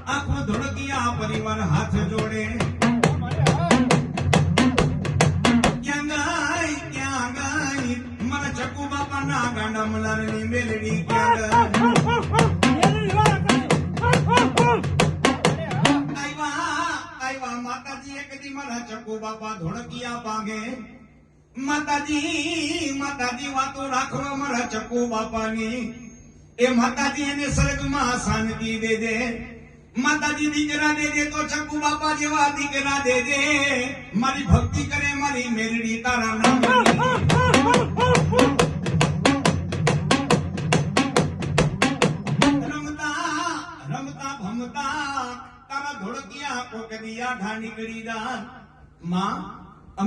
આખો ધોળકિયા પરિવાર હાથ જોડે ક્યાં ગઈ મારા ચકુ બાપાના ગાંડા મલારની મેલડી ક્યાં ગઈ માતાજી એક દી મારા ચકુ બાપા ધોળકિયા પાગે માતાજી વાતો રાખવા મારા ચકુ બાપાની એ માતાજી એને સ્વર્ગમાં શાંતિ દેજે માતાજી દીકરા દેજે તો ચકુ બાપા જેવા દીકરા દેજે મારી ભક્તિ કરે મારી મેરડી તારા નામ રમતા ભમતા તારા ધોળકિયા કોક દિયા ઢા નીકળી જા માં